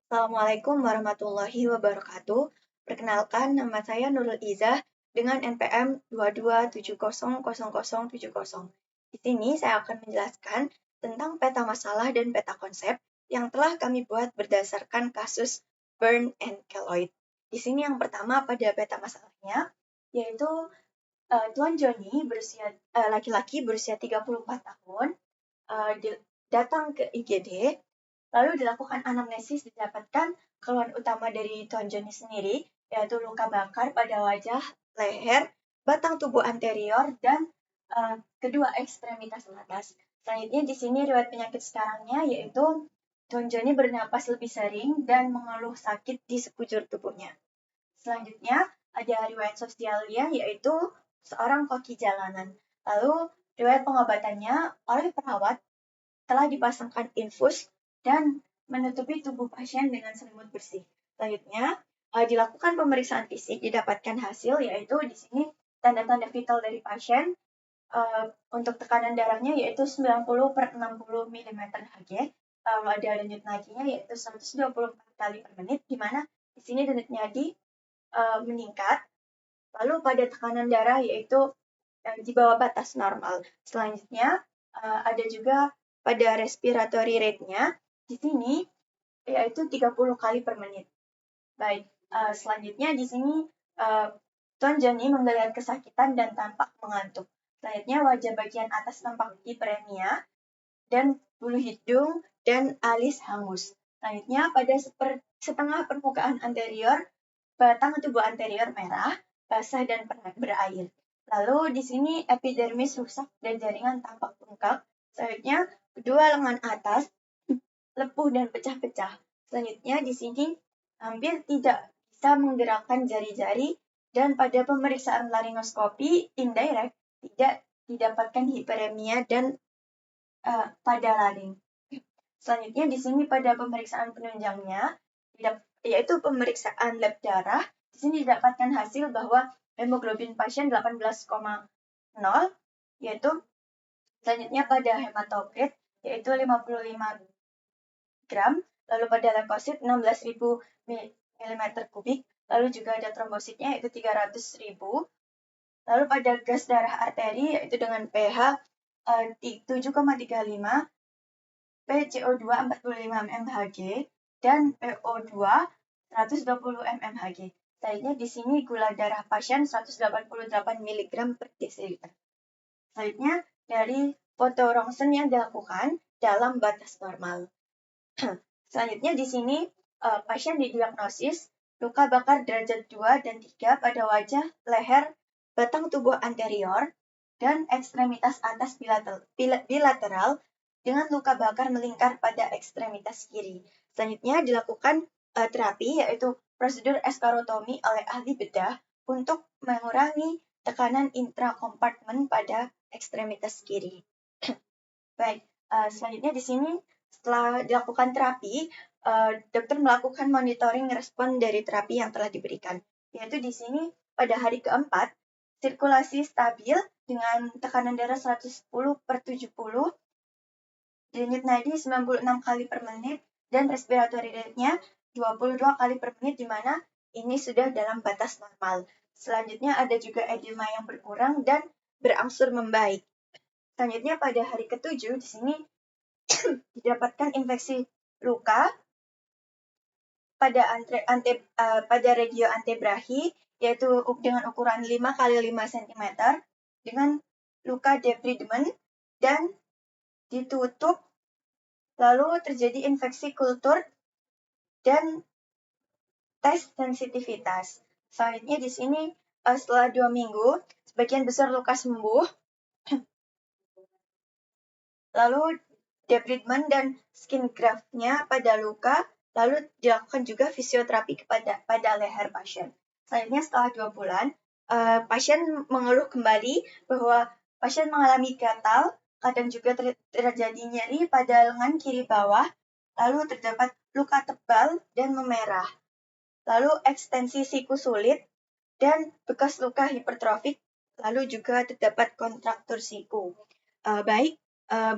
Assalamualaikum warahmatullahi wabarakatuh. Perkenalkan, nama saya Nurul Izah dengan NPM 22700070. Di sini saya akan menjelaskan tentang peta masalah dan peta konsep yang telah kami buat berdasarkan kasus Byrne and Kelloyd. Di sini yang pertama pada peta masalahnya, yaitu Tuan Joni laki-laki berusia 34 tahun, datang ke IGD. Lalu dilakukan anamnesis, didapatkan keluhan utama dari Tuan Joni sendiri, yaitu luka bakar pada wajah, leher, batang tubuh anterior, dan kedua ekstremitas atas. Selanjutnya di sini riwayat penyakit sekarangnya yaitu Tuan Joni bernapas lebih sering dan mengeluh sakit di sekujur tubuhnya. Selanjutnya ada riwayat sosialnya yaitu seorang koki jalanan. Lalu riwayat pengobatannya oleh perawat telah dipasangkan infus dan menutupi tubuh pasien dengan selimut bersih. Selanjutnya, dilakukan pemeriksaan fisik, didapatkan hasil yaitu di sini tanda-tanda vital dari pasien untuk tekanan darahnya yaitu 90/60 mm Hg. Lalu ada denyut nadinya yaitu 124 kali per menit, di mana di sini denyut nadi meningkat. Lalu pada tekanan darah yaitu di bawah batas normal. Selanjutnya ada juga pada respiratory rate-nya di sini yaitu 30 kali per menit. Baik, selanjutnya di sini Tuan Joni menggeliat kesakitan dan tampak mengantuk. Selanjutnya wajah bagian atas tampak hiperemia dan bulu hidung dan alis hangus. Selanjutnya pada setengah permukaan anterior, batang tubuh anterior merah, basah dan berair. Lalu di sini epidermis rusak dan jaringan tampak bengkak. Selanjutnya kedua lengan atas lepuh dan pecah-pecah. Selanjutnya di sini hampir tidak bisa menggerakkan jari-jari dan pada pemeriksaan laringoskopi indirect tidak didapatkan hiperemia dan pada laring. Selanjutnya di sini pada pemeriksaan penunjangnya yaitu pemeriksaan lab darah, di sini didapatkan hasil bahwa hemoglobin pasien 18,0 yaitu selanjutnya pada hematokrit yaitu 55 gram, lalu pada leukosit 16.000 mm kubik, lalu juga ada trombositnya yaitu 300.000. Lalu pada gas darah arteri yaitu dengan pH 7,35, PCO2 45 mmHg dan PO2 120 mmHg. Selanjutnya di sini gula darah pasien 188 mg per desiliter. Selanjutnya dari foto rongsen yang dilakukan dalam batas normal. Selanjutnya di sini pasien didiagnosis luka bakar derajat 2 dan 3 pada wajah, leher, batang tubuh anterior, dan ekstremitas atas bilateral dengan luka bakar melingkar pada ekstremitas kiri. Selanjutnya dilakukan terapi yaitu prosedur eskarotomi oleh ahli bedah untuk mengurangi tekanan intrakompartmen pada ekstremitas kiri. Baik, selanjutnya di sini setelah dilakukan terapi, dokter melakukan monitoring respon dari terapi yang telah diberikan. Yaitu di sini pada hari keempat, sirkulasi stabil dengan tekanan darah 110/70, denyut nadi 96 kali per menit, dan respiratory rate-nya 22 kali per menit, di mana ini sudah dalam batas normal. Selanjutnya ada juga edema yang berkurang dan berangsur membaik. Selanjutnya pada hari ke-7 di sini didapatkan infeksi luka pada regio antebrachi yaitu dengan ukuran 5 kali 5 cm dengan luka debridement dan ditutup, lalu terjadi infeksi kultur dan tes sensitivitas. Selanjutnya di sini setelah 2 minggu sebagian besar luka sembuh, lalu debridement dan skin graft-nya pada luka, lalu dilakukan juga fisioterapi pada leher pasien. Selanjutnya setelah 2 bulan, pasien mengeluh kembali bahwa pasien mengalami gatal, kadang juga terjadi nyeri pada lengan kiri bawah, lalu terdapat luka tebal dan memerah, lalu ekstensi siku sulit dan bekas luka hipertrofik, lalu juga terdapat kontraktur siku. Baik,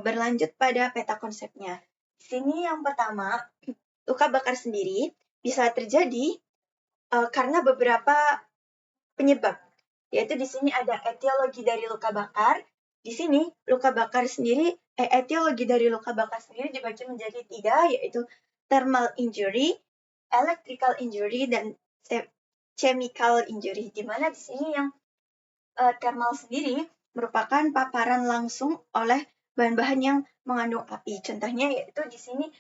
berlanjut pada peta konsepnya. Di sini yang pertama, luka bakar sendiri bisa terjadi karena beberapa penyebab, yaitu di sini ada etiologi dari luka bakar. Di sini etiologi dari luka bakar sendiri dibagi menjadi 3, yaitu thermal injury, electrical injury, dan chemical injury. Di mana di sini yang thermal sendiri merupakan paparan langsung oleh bahan-bahan yang mengandung api. Contohnya yaitu di sini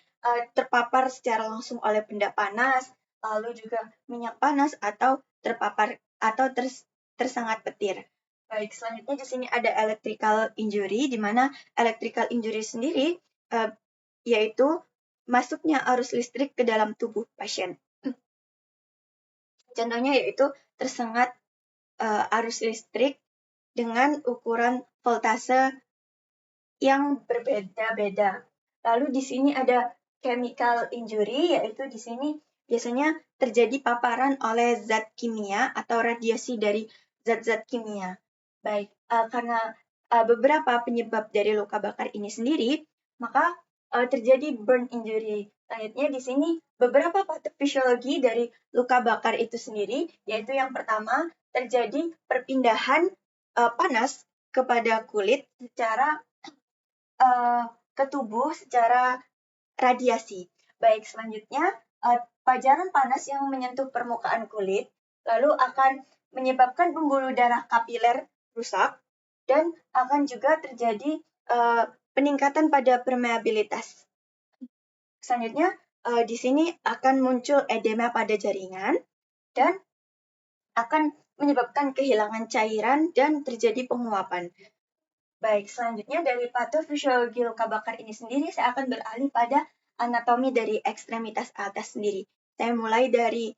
terpapar secara langsung oleh benda panas, lalu juga minyak panas, atau terpapar atau tersengat petir. Baik, selanjutnya di sini ada electrical injury, di mana electrical injury sendiri yaitu masuknya arus listrik ke dalam tubuh pasien. Contohnya yaitu tersengat arus listrik dengan ukuran voltase yang berbeda-beda. Lalu di sini ada chemical injury, yaitu di sini biasanya terjadi paparan oleh zat kimia atau radiasi dari zat-zat kimia. Baik, karena beberapa penyebab dari luka bakar ini sendiri, maka terjadi burn injury. Selanjutnya di sini beberapa patofisiologi dari luka bakar itu sendiri, yaitu yang pertama terjadi perpindahan panas kepada kulit secara ke tubuh secara radiasi. Baik, selanjutnya pajaran panas yang menyentuh permukaan kulit lalu akan menyebabkan pembuluh darah kapiler rusak dan akan juga terjadi peningkatan pada permeabilitas. Selanjutnya di sini akan muncul edema pada jaringan dan akan menyebabkan kehilangan cairan dan terjadi penguapan. Baik, selanjutnya dari patofisiologi luka bakar ini sendiri, saya akan beralih pada anatomi dari ekstremitas atas sendiri. Saya mulai dari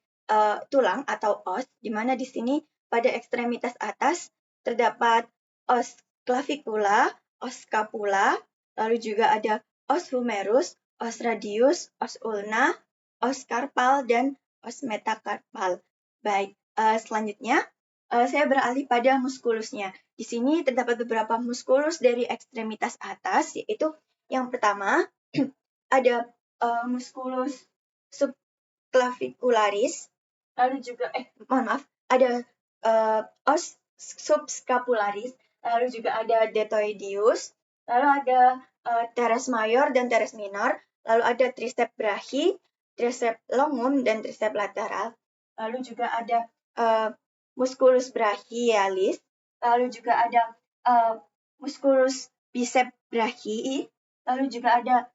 tulang atau os, di mana di sini pada ekstremitas atas terdapat os clavicula, os scapula, lalu juga ada os humerus, os radius, os ulna, os carpal, dan os metacarpal. Baik, selanjutnya saya beralih pada muskulusnya. Di sini terdapat beberapa muskulus dari ekstremitas atas, yaitu yang pertama ada muskulus subclavicularis, lalu juga ada os subscapularis, lalu juga ada deltoideus, lalu ada teres mayor dan teres minor, lalu ada triceps brachii, triceps longum, dan triceps lateral, lalu juga ada musculus brachialis, lalu juga ada musculus biceps brachii, lalu juga ada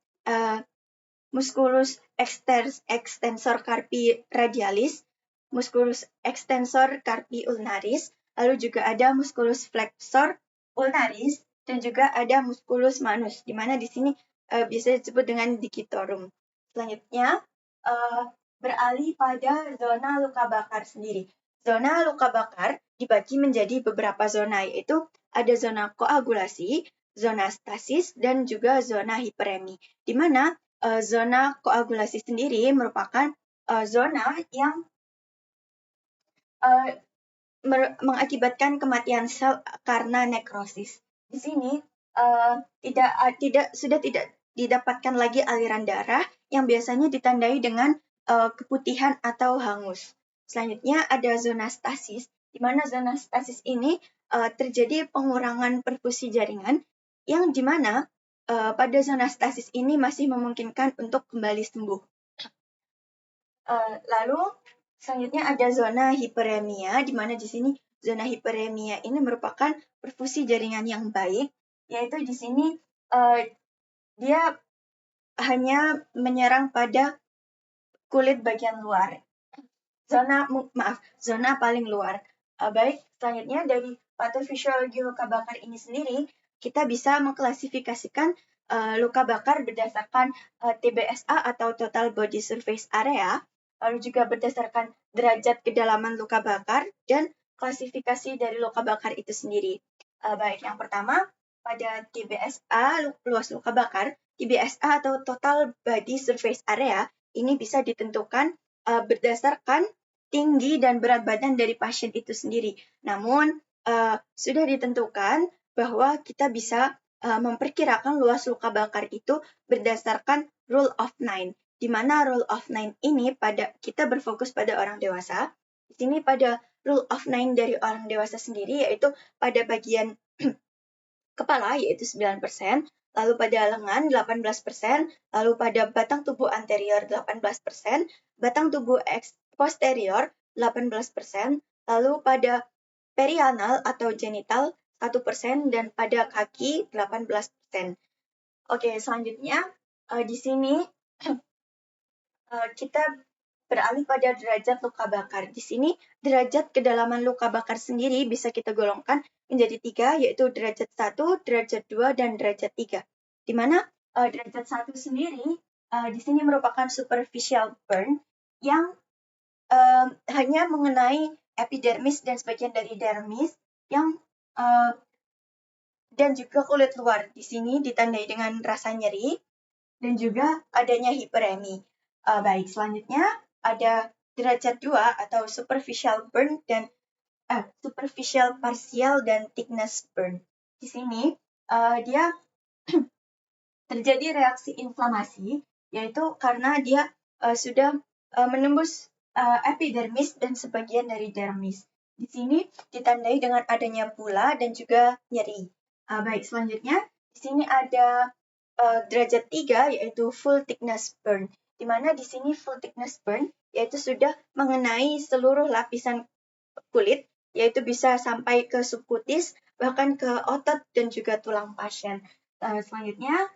musculus extensor carpi radialis, musculus extensor carpi ulnaris, lalu juga ada musculus flexor ulnaris, dan juga ada musculus manus, di mana di sini bisa disebut dengan digitorum. Selanjutnya beralih pada zona luka bakar sendiri. Zona luka bakar dibagi menjadi beberapa zona, yaitu ada zona koagulasi, zona stasis, dan juga zona hiperemi. Di mana zona koagulasi sendiri merupakan zona yang mengakibatkan kematian sel karena nekrosis. Di sini sudah tidak didapatkan lagi aliran darah yang biasanya ditandai dengan keputihan atau hangus. Selanjutnya ada zona stasis, di mana zona stasis ini terjadi pengurangan perfusi jaringan, yang di mana pada zona stasis ini masih memungkinkan untuk kembali sembuh. Lalu selanjutnya ada zona hiperemia, di mana di sini zona hiperemia ini merupakan perfusi jaringan yang baik, yaitu di sini dia hanya menyerang pada kulit bagian luar. Zona paling luar. Baik, selanjutnya dari patofisiologi luka bakar ini sendiri, kita bisa mengklasifikasikan luka bakar berdasarkan TBSA atau Total Body Surface Area, lalu juga berdasarkan derajat kedalaman luka bakar, dan klasifikasi dari luka bakar itu sendiri. Baik, yang pertama, pada TBSA, luas luka bakar, TBSA atau Total Body Surface Area, ini bisa ditentukan berdasarkan tinggi dan berat badan dari pasien itu sendiri. Namun, sudah ditentukan bahwa kita bisa memperkirakan luas luka bakar itu berdasarkan Rule of 9, di mana rule of 9 ini kita berfokus pada orang dewasa. Di sini pada rule of 9 dari orang dewasa sendiri yaitu pada bagian kepala yaitu 9%, lalu pada lengan 18%, lalu pada batang tubuh anterior 18%, batang tubuh posterior 18%, lalu pada perianal atau genital 1%, dan pada kaki 18%. Oke, selanjutnya di sini kita beralih pada derajat luka bakar. Di sini derajat kedalaman luka bakar sendiri bisa kita golongkan menjadi 3, yaitu derajat 1, derajat 2, dan derajat 3. Di mana derajat 1 sendiri di sini merupakan superficial burn yang hanya mengenai epidermis dan sebagian dari dermis yang dan juga kulit luar. Di sini ditandai dengan rasa nyeri dan juga adanya hiperemi. Baik, selanjutnya ada derajat 2 atau superficial burn dan superficial partial dan thickness burn. Di sini dia terjadi reaksi inflamasi, yaitu karena dia sudah menembus epidermis dan sebagian dari dermis. Di sini ditandai dengan adanya pula dan juga nyeri. Baik, selanjutnya di sini ada derajat 3 yaitu full thickness burn, di mana di sini full thickness burn yaitu sudah mengenai seluruh lapisan kulit, yaitu bisa sampai ke subkutis, bahkan ke otot dan juga tulang pasien. Selanjutnya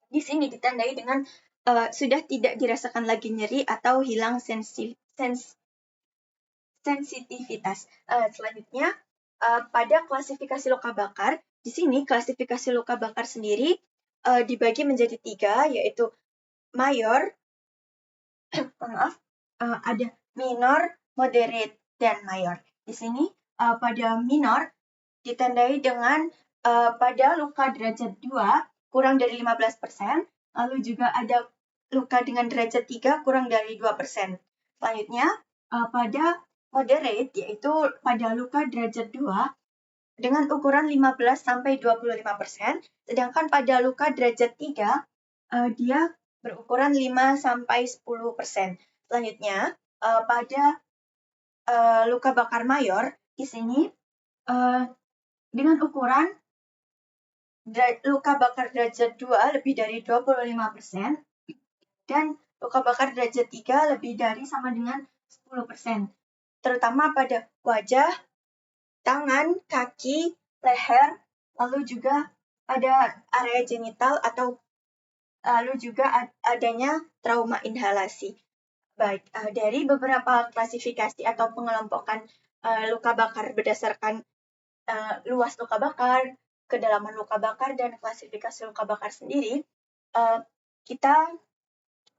di sini ditandai dengan sudah tidak dirasakan lagi nyeri atau hilang sensitivitas. Selanjutnya pada klasifikasi luka bakar, di sini klasifikasi luka bakar sendiri dibagi menjadi 3, yaitu mayor, ada minor, moderate, dan mayor. Di sini pada minor ditandai dengan pada luka derajat 2 kurang dari 15%, lalu juga ada luka dengan derajat 3 kurang dari 2%. Selanjutnya pada moderate yaitu pada luka derajat 2 dengan ukuran 15-25%, sedangkan pada luka derajat 3 dia berukuran 5-10%. Selanjutnya pada luka bakar mayor di sini dengan ukuran luka bakar derajat 2 lebih dari 25% dan luka bakar derajat 3 lebih dari sama dengan 10%. Terutama pada wajah, tangan, kaki, leher, lalu juga pada area genital atau lalu juga adanya trauma inhalasi. Baik, dari beberapa klasifikasi atau pengelompokan luka bakar berdasarkan luas luka bakar, kedalaman luka bakar, dan klasifikasi luka bakar sendiri, kita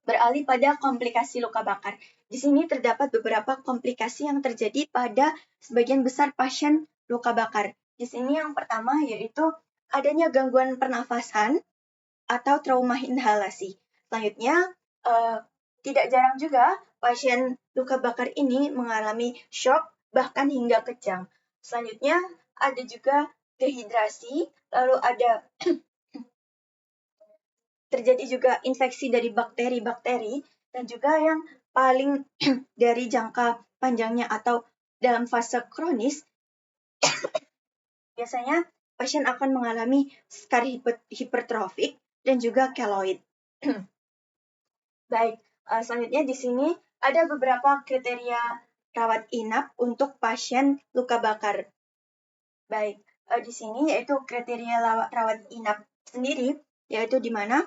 beralih pada komplikasi luka bakar. Di sini terdapat beberapa komplikasi yang terjadi pada sebagian besar pasien luka bakar. Di sini yang pertama yaitu adanya gangguan pernafasan atau trauma inhalasi. Selanjutnya, tidak jarang juga pasien luka bakar ini mengalami shock bahkan hingga kejang. Selanjutnya, ada juga dehidrasi, lalu ada terjadi juga infeksi dari bakteri-bakteri, dan juga yang paling dari jangka panjangnya atau dalam fase kronis, biasanya pasien akan mengalami skar hipertrofik dan juga keloid. Baik, selanjutnya di sini ada beberapa kriteria rawat inap untuk pasien luka bakar. Baik, di sini yaitu kriteria rawat inap sendiri, yaitu di mana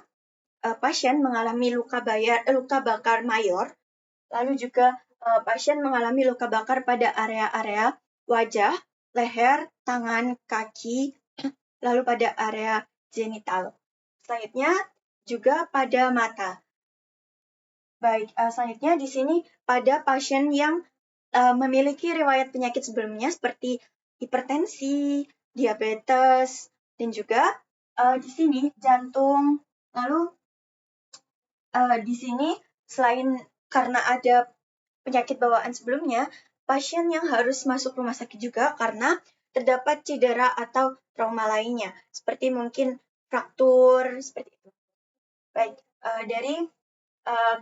pasien mengalami luka bakar mayor, lalu juga pasien mengalami luka bakar pada area-area wajah, leher, tangan, kaki, lalu pada area genital. Selanjutnya juga pada mata. Baik, selanjutnya di sini pada pasien yang memiliki riwayat penyakit sebelumnya seperti hipertensi, diabetes, dan juga di sini jantung. Lalu di sini selain karena ada penyakit bawaan sebelumnya, pasien yang harus masuk rumah sakit juga karena terdapat cedera atau trauma lainnya, seperti mungkin fraktur, seperti itu. Baik, dari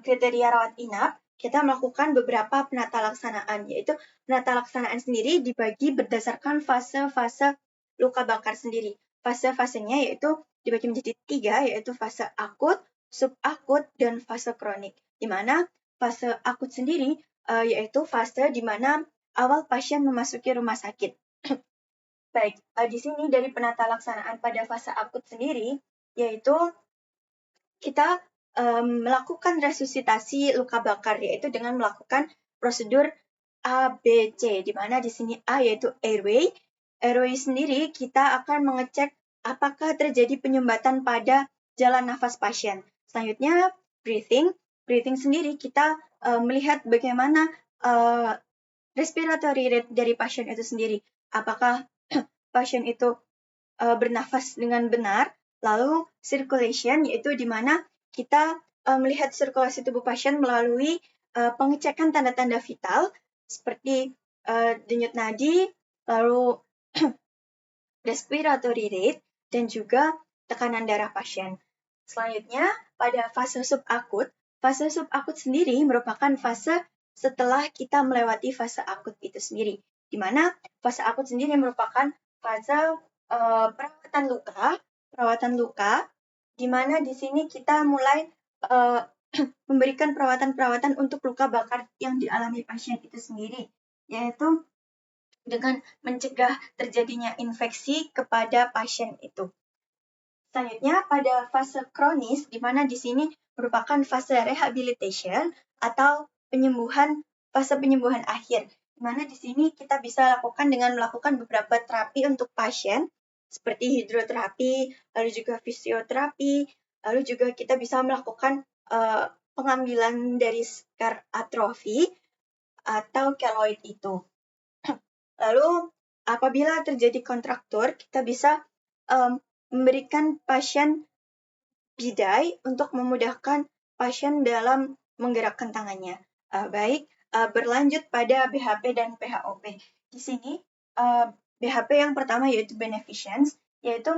kriteria rawat inap, kita melakukan beberapa penata laksanaan, yaitu penata laksanaan sendiri dibagi berdasarkan fase-fase luka bakar sendiri. Fase-fasenya yaitu dibagi menjadi 3, yaitu fase akut, subakut, dan fase kronik. Di mana fase akut sendiri yaitu fase di mana awal pasien memasuki rumah sakit. Baik, di sini dari penata laksanaan pada fase akut sendiri, yaitu kita melakukan resusitasi luka bakar, yaitu dengan melakukan prosedur ABC, di mana di sini A yaitu airway. Airway sendiri kita akan mengecek apakah terjadi penyumbatan pada jalan nafas pasien. Selanjutnya breathing. Breathing sendiri kita melihat bagaimana respiratory rate dari pasien itu sendiri. Apakah pasien itu bernafas dengan benar. Lalu circulation, yaitu di mana kita melihat sirkulasi tubuh pasien melalui pengecekan tanda-tanda vital seperti denyut nadi, lalu respiratory rate, dan juga tekanan darah pasien. Selanjutnya, pada fase subakut sendiri merupakan fase setelah kita melewati fase akut itu sendiri, di mana fase akut sendiri merupakan fase perawatan luka, di mana di sini kita mulai memberikan perawatan untuk luka bakar yang dialami pasien itu sendiri, yaitu dengan mencegah terjadinya infeksi kepada pasien itu. Selanjutnya pada fase kronis, di mana di sini merupakan fase rehabilitation atau fase penyembuhan akhir, di mana di sini kita bisa lakukan dengan melakukan beberapa terapi untuk pasien, seperti hidroterapi, lalu juga fisioterapi, lalu juga kita bisa melakukan pengambilan dari skar atrofi atau keloid itu. Lalu apabila terjadi kontraktur, kita bisa memberikan pasien bidai untuk memudahkan pasien dalam menggerakkan tangannya. Berlanjut pada BHP dan PHOP. Di sini BHP yang pertama yaitu beneficence, yaitu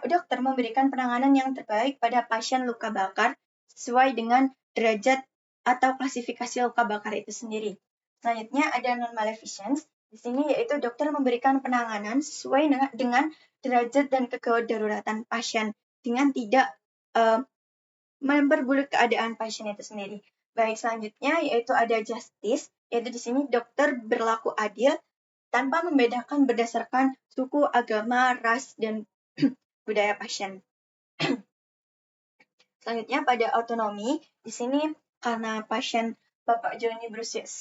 dokter memberikan penanganan yang terbaik pada pasien luka bakar sesuai dengan derajat atau klasifikasi luka bakar itu sendiri. Selanjutnya ada non-maleficence. Di sini yaitu dokter memberikan penanganan sesuai dengan derajat dan kedaruratan pasien dengan tidak memperburuk keadaan pasien itu sendiri. Baik, selanjutnya yaitu ada justice, yaitu di sini dokter berlaku adil tanpa membedakan berdasarkan suku, agama, ras, dan budaya pasien. Selanjutnya pada autonomi, di sini karena pasien Bapak Joni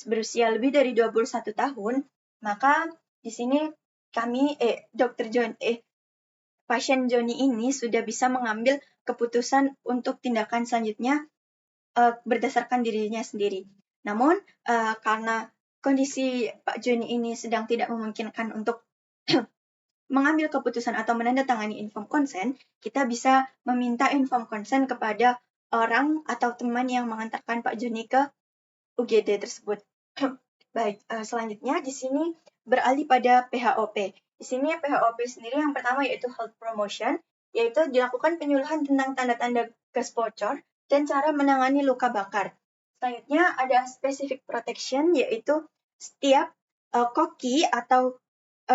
berusia lebih dari 21 tahun, maka di sini pasien Joni ini sudah bisa mengambil keputusan untuk tindakan selanjutnya berdasarkan dirinya sendiri. Namun, karena kondisi Pak Joni ini sedang tidak memungkinkan untuk mengambil keputusan atau menandatangani informed consent, kita bisa meminta informed consent kepada orang atau teman yang mengantarkan Pak Joni ke UGD tersebut. Baik, selanjutnya di sini beralih pada PHOP. Di sini PHOP sendiri yang pertama yaitu health promotion, yaitu dilakukan penyuluhan tentang tanda-tanda gas bocor dan cara menangani luka bakar. Selanjutnya ada specific protection, yaitu setiap koki atau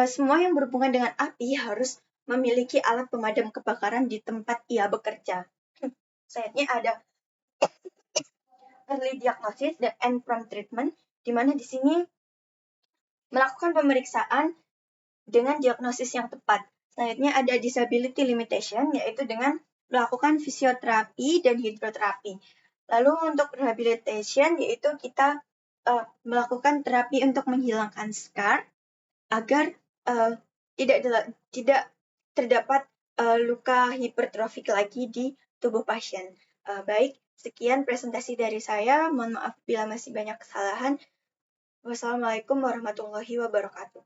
semua yang berhubungan dengan api harus memiliki alat pemadam kebakaran di tempat ia bekerja. Selanjutnya ada early diagnosis and prompt treatment, di mana di sini melakukan pemeriksaan dengan diagnosis yang tepat. Selanjutnya ada disability limitation, yaitu dengan melakukan fisioterapi dan hidroterapi. Lalu untuk rehabilitation, yaitu kita melakukan terapi untuk menghilangkan scar agar tidak terdapat luka hipertrofik lagi di tubuh pasien. Baik, sekian presentasi dari saya. Mohon maaf bila masih banyak kesalahan. Wassalamualaikum warahmatullahi wabarakatuh.